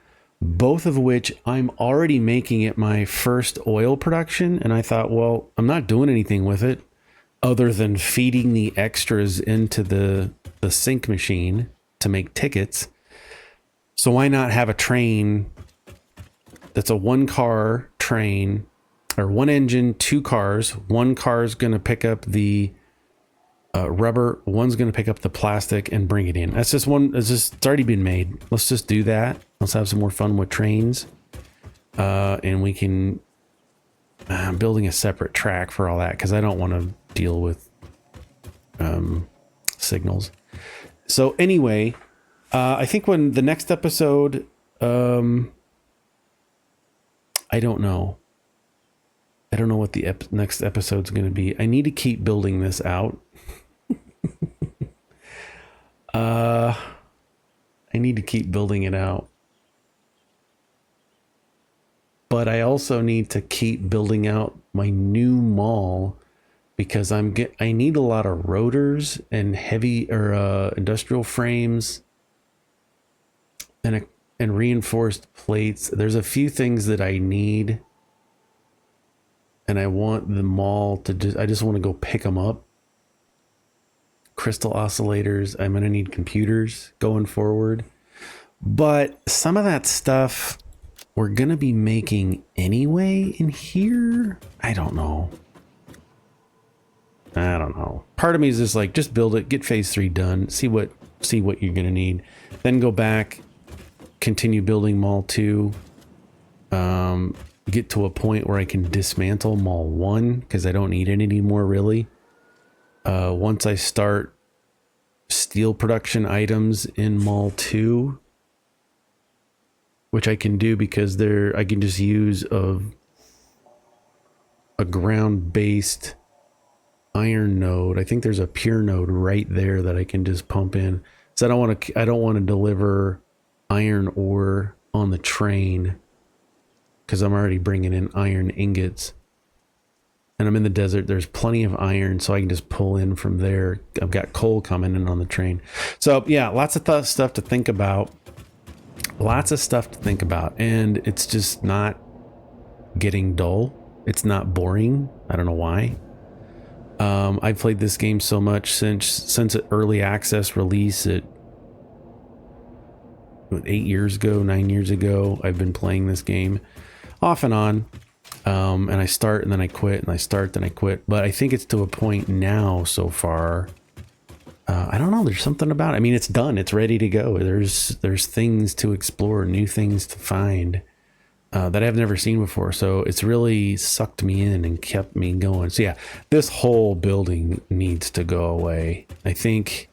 both of which I'm already making at my first oil production. And I thought, well, I'm not doing anything with it other than feeding the extras into the sync machine to make tickets. So why not have a train that's a 1-car train, or 1 engine, 2 cars. 1 car is going to pick up the rubber, one's going to pick up the plastic and bring it in. That's just one. It's already been made. Let's just do that. Let's have some more fun with trains. And we can, I'm building a separate track for all that because I don't want to deal with signals. So anyway, I think when the next episode, I don't know. I don't know what the next episode's going to be. I need to keep building this out. I need to keep building it out. But I also need to keep building out my new mall because I need a lot of rotors and heavy or industrial frames and reinforced plates. There's a few things that I need, and I want the mall to I just want to go pick them up. Crystal oscillators. I'm going to need computers going forward. But some of that stuff we're going to be making anyway in here. I don't know. Part of me is just like, just build it, get phase 3 done, see what you're going to need. Then go back, continue building Mall 2. Get to a point where I can dismantle Mall 1 because I don't need it anymore really. Once I start steel production items in Mall 2, which I can do because I can just use a ground-based iron node. I think there's a pure node right there that I can just pump in. So I don't want to deliver iron ore on the train because I'm already bringing in iron ingots. And I'm in the desert. There's plenty of iron, so I can just pull in from there. I've got coal coming in on the train. So yeah, lots of stuff to think about. And it's just not getting dull. It's not boring. I don't know why. I've played this game so much since its early access release at 9 years ago. I've been playing this game off and on. And I start and then I quit and I start, then I quit. But I think it's to a point now so far. I don't know. There's something about it. I mean, it's done. It's ready to go. There's things to explore, new things to find that I've never seen before. So it's really sucked me in and kept me going. So yeah, this whole building needs to go away. I think,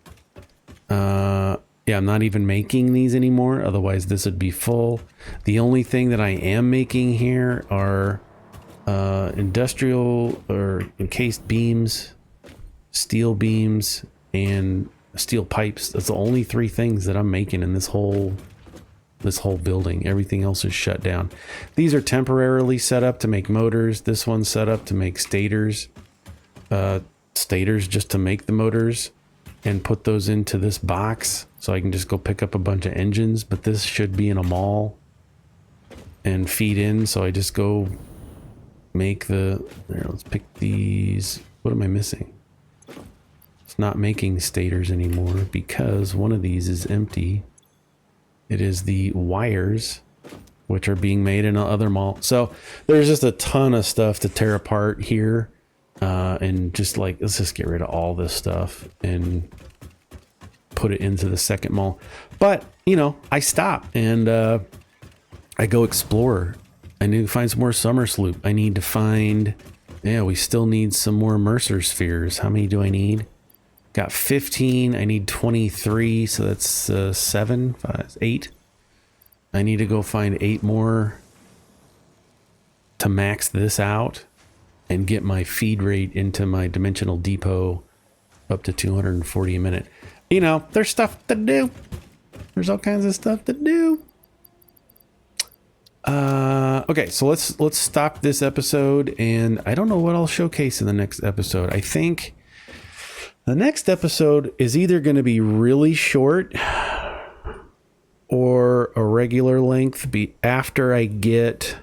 yeah, I'm not even making these anymore. Otherwise this would be full. The only thing that I am making here are industrial or encased beams, steel beams, and steel pipes. That's the only 3 things that I'm making in this whole building. Everything else is shut down. These are temporarily set up to make motors. This one's set up to make stators. Stators just to make the motors and put those into this box so I can just go pick up a bunch of engines. But this should be in a mall and feed in. So I just go make let's pick these. What am I missing? It's not making stators anymore because one of these is empty. It is the wires, which are being made in other mall. So there's just a ton of stuff to tear apart here. And just like, let's just get rid of all this stuff and put it into the second mall. But, you know, I stop and I go explore. I need to find some more Somersloop. I need to find, yeah, we still need some more Mercer spheres. How many do I need? Got 15. I need 23. So that's 7, 5, 8. I need to go find 8 more to max this out and get my feed rate into my dimensional depot up to 240 a minute. You know, there's stuff to do. There's all kinds of stuff to do. Okay, so let's stop this episode, and I don't know what I'll showcase in the next episode. I think the next episode is either going to be really short or a regular length after I get...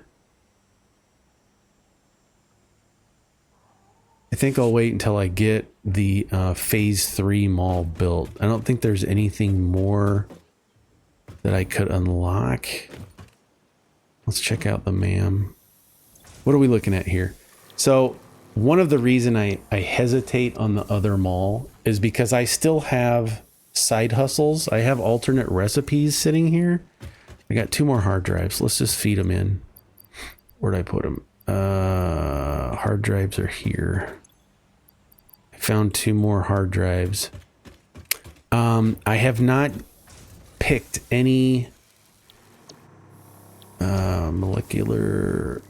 I think I'll wait until I get the phase 3 mall built. I don't think there's anything more that I could unlock. Let's check out the MAM. What are we looking at here? So one of the reason I hesitate on the other mall is because I still have side hustles. I have alternate recipes sitting here. I got 2 more hard drives. Let's just feed them in. Where'd I put them? Hard drives are here. I found 2 more hard drives. I have not picked any molecular.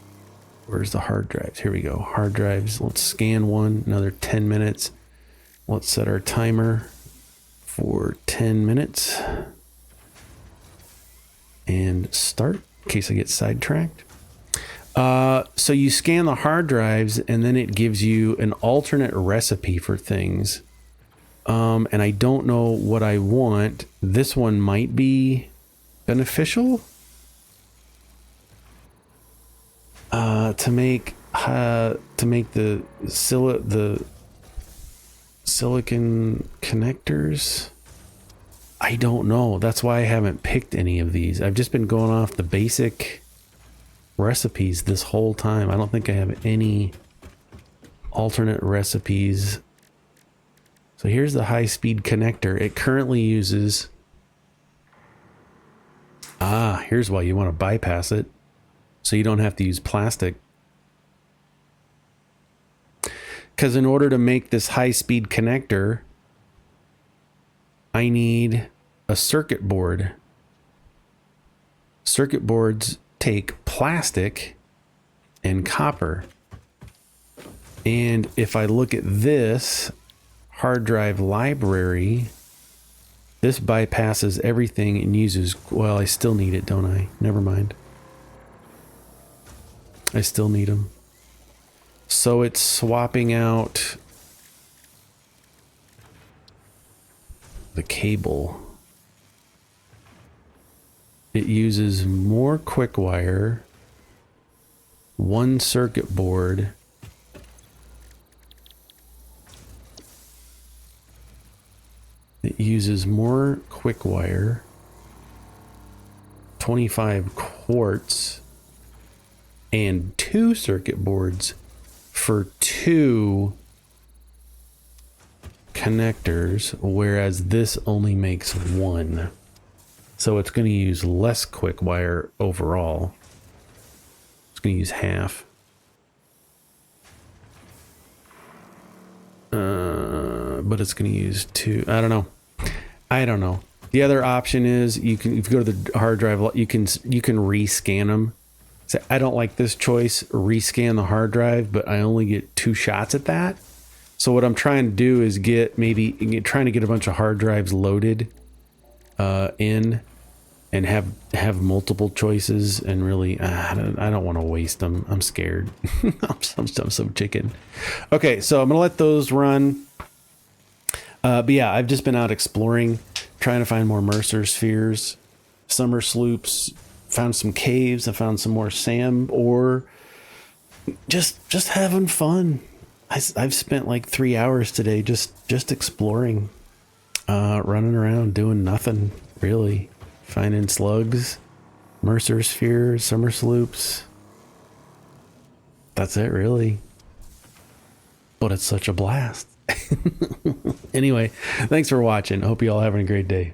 Where's the hard drives? Here we go. Hard drives. Let's scan one. Another 10 minutes. Let's set our timer for 10 minutes and start in case I get sidetracked. So you scan the hard drives and then it gives you an alternate recipe for things. And I don't know what I want. This one might be beneficial. To make the silicon connectors. I don't know. That's why I haven't picked any of these. I've just been going off the basic recipes this whole time. I don't think I have any alternate recipes. So here's the high-speed connector. It currently uses... here's why you want to bypass it. So you don't have to use plastic. Because in order to make this high-speed connector, I need a circuit board. Circuit boards take plastic and copper. And if I look at this hard drive library, this bypasses everything and uses... Well, I still need it, don't I? Never mind. I still need them. So it's swapping out the cable. It uses more quick wire, 1 circuit board, it uses more quick wire, 25 quartz, and 2 circuit boards for 2 connectors, whereas this only makes 1. So it's going to use less quick wire overall. It's going to use half. But it's going to use 2. I don't know. The other option is if you go to the hard drive, you can rescan them. So I don't like this choice, rescan the hard drive, but I only get 2 shots at that. So what I'm trying to do is trying to get a bunch of hard drives loaded in and have multiple choices, and really I don't want to waste them. I'm scared. I'm so chicken. Okay, so I'm gonna let those run. But yeah, I've just been out exploring, trying to find more Mercer spheres, Somersloops. Found some caves. I found some more SAM ore. Just having fun. I've spent like 3 hours today just exploring, running around doing nothing really. finding slugs, Mercer spheres, Somersloops. That's it, really. But it's such a blast. Anyway, thanks for watching. Hope you all having a great day.